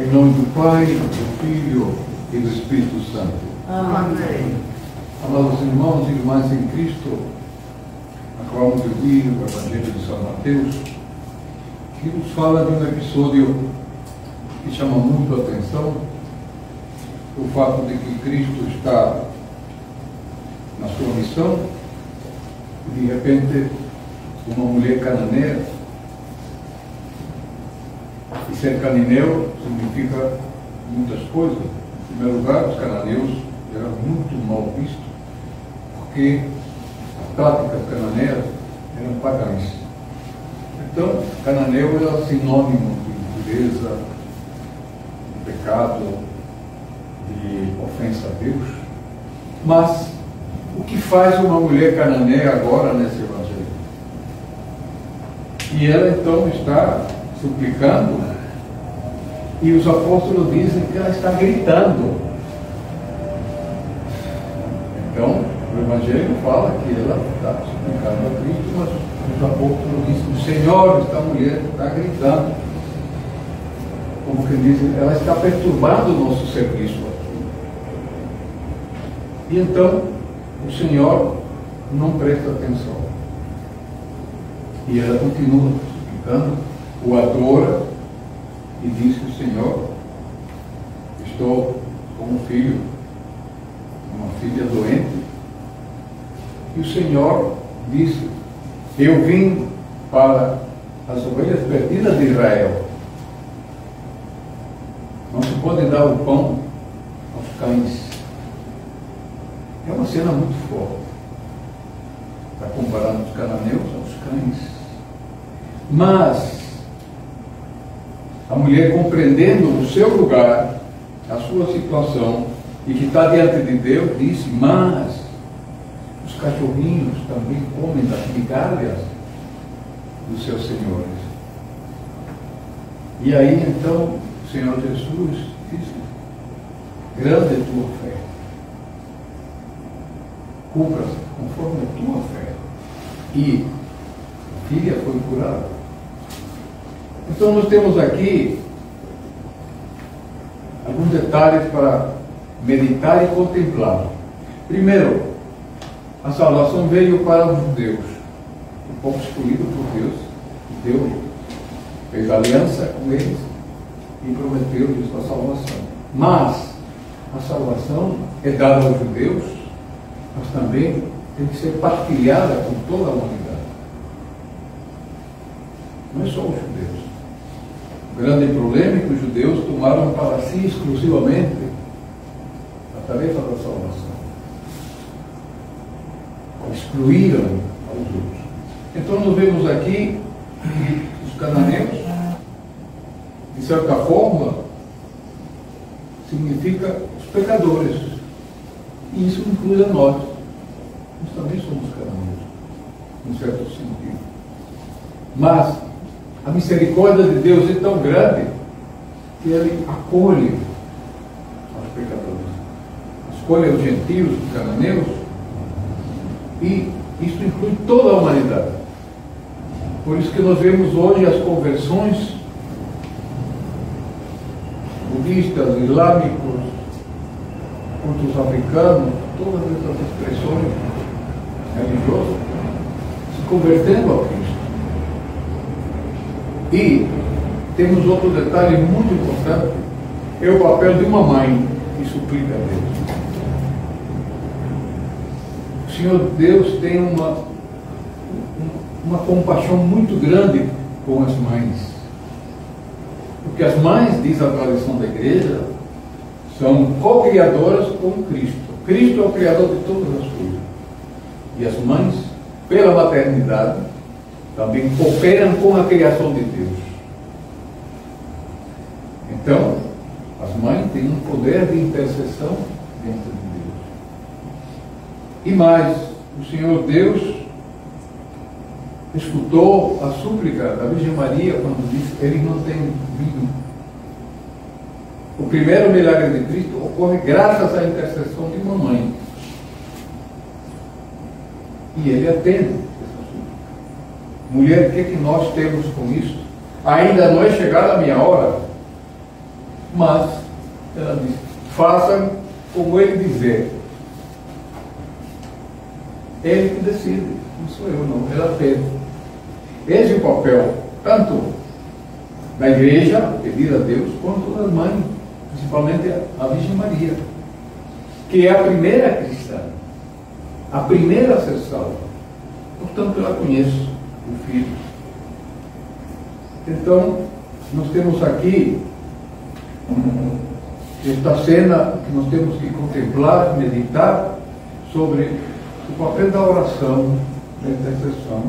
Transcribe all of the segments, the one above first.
Em nome do Pai, do Filho e do Espírito Santo. Amém. Amados irmãos e irmãs em Cristo, acabamos de ouvir o Evangelho de São Mateus, que nos fala de um episódio que chama muito a atenção, o fato de que Cristo está na sua missão e de repente uma mulher cananeia. E ser cananeu significa muitas coisas. Em primeiro lugar, os cananeus eram muito mal vistos, porque as práticas cananeias eram pagãs. Então, cananeu era sinônimo de impureza, de pecado, de ofensa a Deus. Mas, o que faz uma mulher cananeia agora nesse Evangelho? E ela então está suplicando, e os apóstolos dizem que ela está gritando. Então, o Evangelho fala que ela está suplicando a Cristo, mas os apóstolos dizem: Senhor, esta mulher está gritando. Como que dizem, ela está perturbando o nosso serviço aqui. E então, o Senhor não presta atenção. E ela continua suplicando, o adora e diz que o Senhor, estou com um filho, uma filha doente, e o Senhor disse: eu vim para as ovelhas perdidas de Israel. Não se pode dar o pão aos cães. É uma cena muito forte. Está comparando os cananeus aos cães. Mas a mulher, compreendendo o seu lugar, a sua situação, e que está diante de Deus, disse: mas os cachorrinhos também comem das migalhas dos seus senhores. E aí então o Senhor Jesus disse: grande é tua fé, cumpra-se conforme a tua fé. E a filha foi curada. Então nós temos aqui alguns detalhes para meditar e contemplar. Primeiro, a salvação veio para os judeus, o povo escolhido por Deus. Deus fez aliança com eles e prometeu-lhes a salvação. Mas a salvação é dada aos judeus, mas também tem que ser partilhada com toda a humanidade. Não é só os judeus. O grande problema é que os judeus tomaram para si exclusivamente a tarefa da salvação. Excluíram aos outros. Então nós vemos aqui que os cananeus, de certa forma, significa os pecadores. E isso inclui a nós. Nós também somos cananeus, em certo sentido. Mas a misericórdia de Deus é tão grande que Ele acolhe os pecadores, escolhe os gentios, os cananeus, e isso inclui toda a humanidade. Por isso que nós vemos hoje as conversões budistas, islâmicos, cultos africanos, todas essas expressões religiosas se convertendo a Cristo. E temos outro detalhe muito importante, é o papel de uma mãe que suplica a Deus. O Senhor Deus tem uma compaixão muito grande com as mães. Porque as mães, diz a tradição da igreja, são co-criadoras com Cristo. Cristo é o Criador de todas as coisas. E as mães, pela maternidade, também cooperam com a criação de Deus. Então, as mães têm um poder de intercessão dentro de Deus. E mais, o Senhor Deus escutou a súplica da Virgem Maria quando disse: ele não tem vinho. O primeiro milagre de Cristo ocorre graças à intercessão de uma mãe. E ele atende essa súplica. Mulher, o que é que nós temos com isso? Ainda não é chegada a minha hora. Mas ela diz: façam como ele dizer. Ele que decide, não sou eu não, ela fez. Esse é o papel, tanto da igreja, pedir a Deus, quanto das mães, principalmente a Virgem Maria, que é a primeira cristã, a primeira a ser salva. Portanto, ela conhece o Filho. Então, nós temos aqui esta cena que nós temos que contemplar, meditar sobre o papel da oração, da intercessão.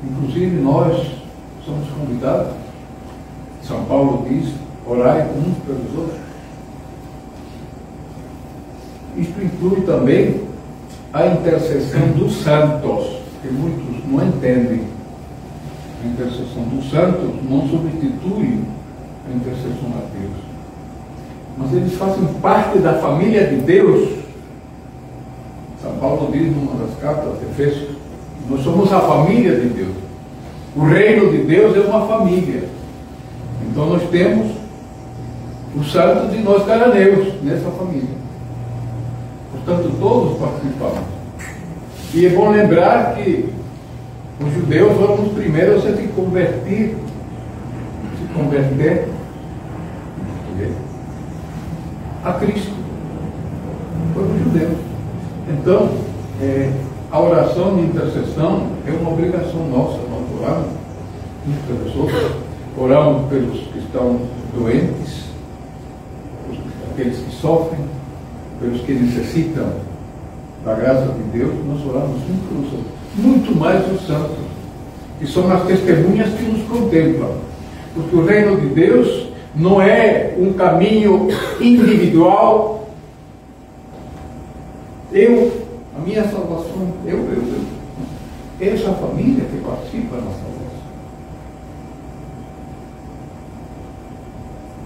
Inclusive, nós somos convidados. São Paulo diz: orai uns pelos outros. Isto inclui também a intercessão dos santos, que muitos não entendem. A intercessão dos santos não substitui a intercessão a Deus, mas eles fazem parte da família de Deus. São Paulo diz numa das cartas de Efésios: nós somos a família de Deus. O reino de Deus é uma família. Então nós temos os santos e nós cananeus nessa família. Portanto, todos participamos. E é bom lembrar que os judeus foram os primeiros a se converter a Cristo. Foram os judeus. Então, a oração de intercessão é uma obrigação nossa. Nós oramos uns pelos outros, oramos pelos que estão doentes, aqueles que sofrem, pelos que necessitam da graça de Deus. Nós oramos uns pelos outros. Muito mais os santos, que são as testemunhas que nos contemplam. Porque o reino de Deus não é um caminho individual. A minha salvação, eu. É essa família que participa na salvação.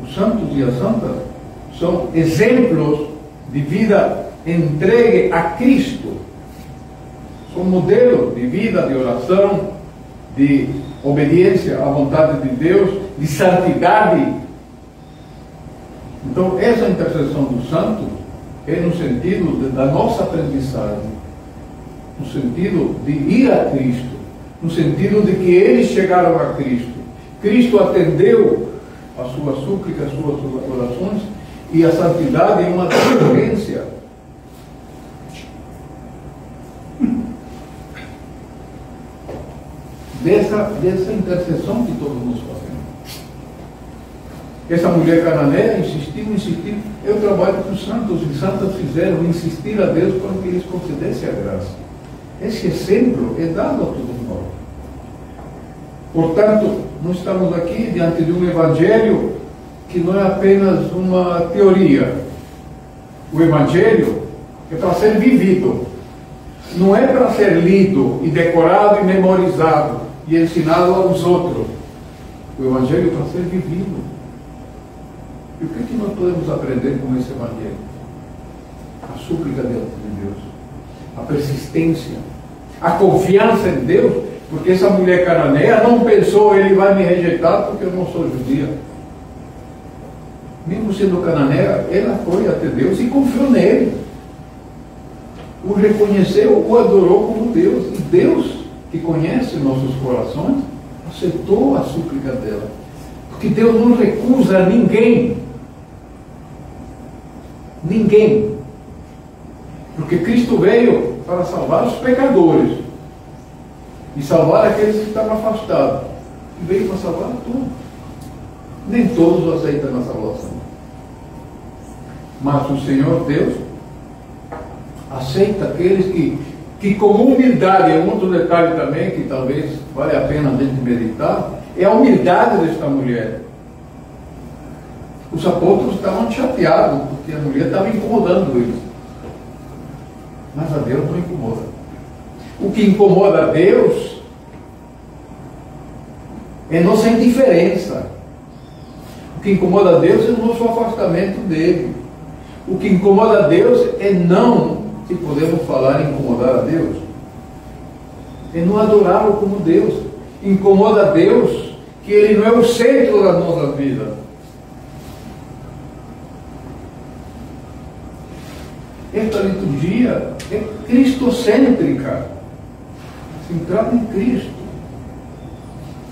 Os santos e as santas são exemplos de vida entregue a Cristo. São modelos de vida, de oração, de obediência à vontade de Deus, de santidade. Então, essa intercessão dos santos é no sentido da nossa aprendizagem, no sentido de ir a Cristo, no sentido de que eles chegaram a Cristo. Cristo atendeu as suas súplicas, as suas orações, e a santidade é uma decorrência dessa intercessão que todos nós fazemos. Essa mulher cananeia insistiu. Eu trabalho com os santos, e os santos fizeram insistir a Deus para que eles concedessem a graça. Esse exemplo é dado a todos nós. Portanto, nós estamos aqui diante de um evangelho que não é apenas uma teoria. O evangelho é para ser vivido. Não é para ser lido e decorado e memorizado e ensinado aos outros. O evangelho é para ser vivido. E o que nós podemos aprender com esse evangelho? A súplica diante de Deus, a persistência, a confiança em Deus, porque essa mulher cananeia não pensou: ele vai me rejeitar porque eu não sou judia. Mesmo sendo cananeia, ela foi até Deus e confiou nele. O reconheceu, o adorou como Deus. E Deus, que conhece nossos corações, aceitou a súplica dela. Porque Deus não recusa a ninguém. Ninguém. Porque Cristo veio para salvar os pecadores e salvar aqueles que estavam afastados. E veio para salvar todos. Nem todos aceitam a salvação. Mas o Senhor Deus aceita aqueles que com humildade, é um outro detalhe também que talvez vale a pena a gente meditar, é a humildade desta mulher. Os apóstolos estavam chateados porque a mulher estava incomodando eles. Mas a Deus não incomoda. O que incomoda a Deus é nossa indiferença. O que incomoda a Deus é o nosso afastamento dele. O que incomoda a Deus é não, se podemos falar em incomodar a Deus, é não adorá-lo como Deus. Incomoda a Deus que ele não é o centro da nossa vida. esta liturgia é cristocêntrica, centrada em Cristo.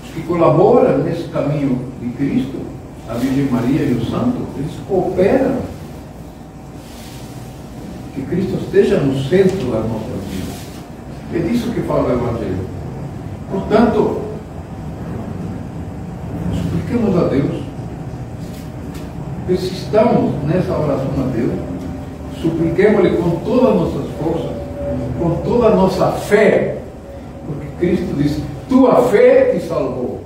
Os que colaboram nesse caminho de Cristo, a Virgem Maria e o Santo, eles cooperam que Cristo esteja no centro da nossa vida. É disso que fala o Evangelho. Portanto, supliquemos a Deus, persistamos nessa oração a Deus, supliquemos-lhe com todas as nossas forças, com toda a nossa fé, porque Cristo disse: tua fé te salvou.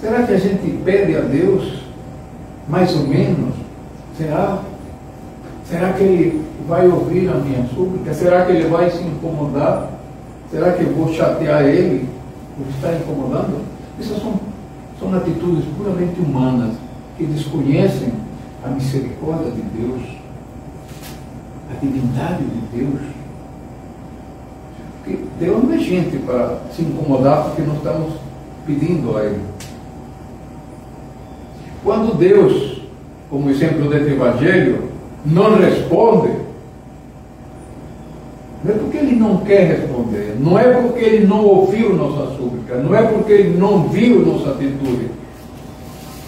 Será que a gente pede a Deus mais ou menos? Será? Será que Ele vai ouvir a minha súplica? Será que Ele vai se incomodar? Será que eu vou chatear Ele por estar incomodando? Essas são atitudes puramente humanas que desconhecem a misericórdia de Deus, a divindade de Deus. Porque Deus não é gente para se incomodar porque nós estamos pedindo a Ele. Quando Deus, como exemplo deste Evangelho, não responde, não é porque Ele não quer responder, não é porque Ele não ouviu nossa súplica, não é porque Ele não viu nossa atitude.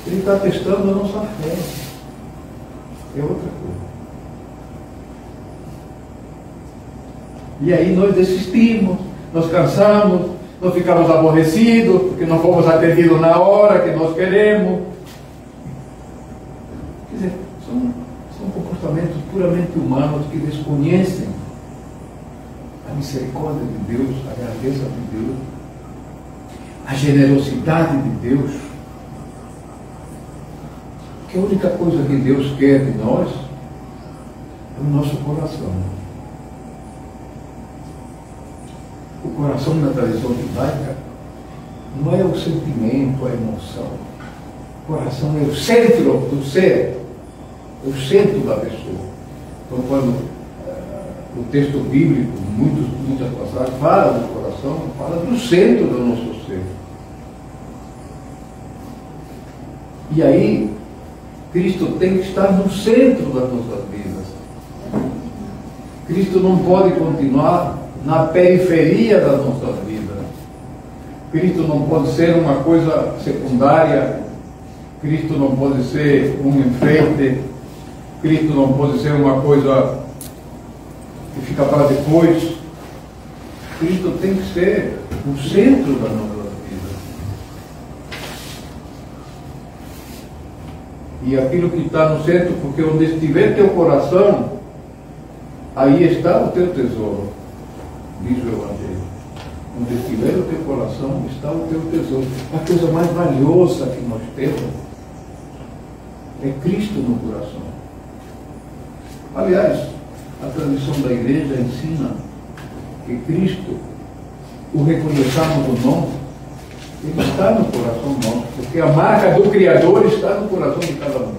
Ele está testando a nossa fé. É outra coisa. E aí nós desistimos, nós cansamos, nós ficamos aborrecidos, porque não fomos atendidos na hora que nós queremos. Quer dizer, são comportamentos puramente humanos que desconhecem a misericórdia de Deus, a grandeza de Deus, a generosidade de Deus. Que a única coisa que Deus quer de nós é o nosso coração. O coração na tradição judaica não é o sentimento, a emoção. O coração é o centro do ser, é o centro da pessoa. Então, quando o texto bíblico, muitas passagens, fala do coração, fala do centro do nosso ser. E aí, Cristo tem que estar no centro das nossas vidas. Cristo não pode continuar na periferia das nossas vidas. Cristo não pode ser uma coisa secundária. Cristo não pode ser um enfeite. Cristo não pode ser uma coisa que fica para depois. Cristo tem que ser o centro da nossa vida. E aquilo que está no centro, porque onde estiver teu coração, aí está o teu tesouro, diz o Evangelho. Onde estiver o teu coração, está o teu tesouro. A coisa mais valiosa que nós temos é Cristo no coração. Aliás, a tradição da igreja ensina que Cristo, o reconheçamos ou não, Ele está no coração nosso, porque a marca do Criador está no coração de cada um.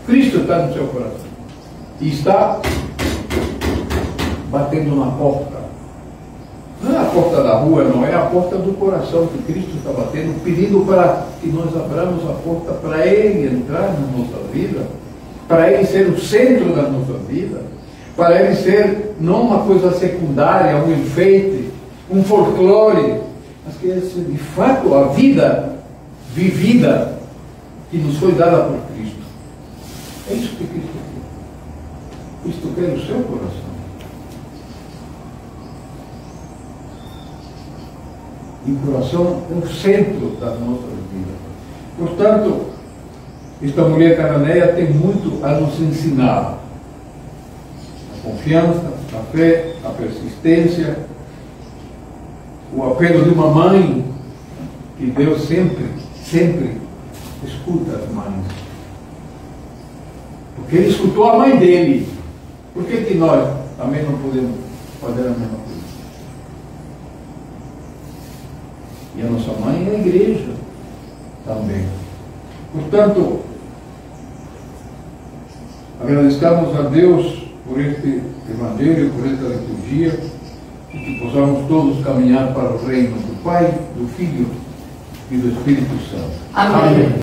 Cristo está no seu coração e está batendo na porta. Não é a porta da rua, não, é a porta do coração que Cristo está batendo, pedindo para que nós abramos a porta para Ele entrar na nossa vida, para Ele ser o centro da nossa vida, para Ele ser não uma coisa secundária, um enfeite, um folclore, mas que Ele ser de fato a vida vivida que nos foi dada por Cristo. É isso que Cristo quer. Cristo quer o seu coração. E o coração é o centro das nossas vidas. Portanto, esta mulher cananeia tem muito a nos ensinar. A confiança, a fé, a persistência, o apelo de uma mãe, que Deus sempre escuta as mães. Porque Ele escutou a mãe dele. Por que nós também não podemos fazer a mesma coisa? E a nossa mãe é a igreja também. Portanto, agradecemos a Deus por este Evangelho, por esta liturgia, e que possamos todos caminhar para o reino do Pai, do Filho e do Espírito Santo. Amém. Amém.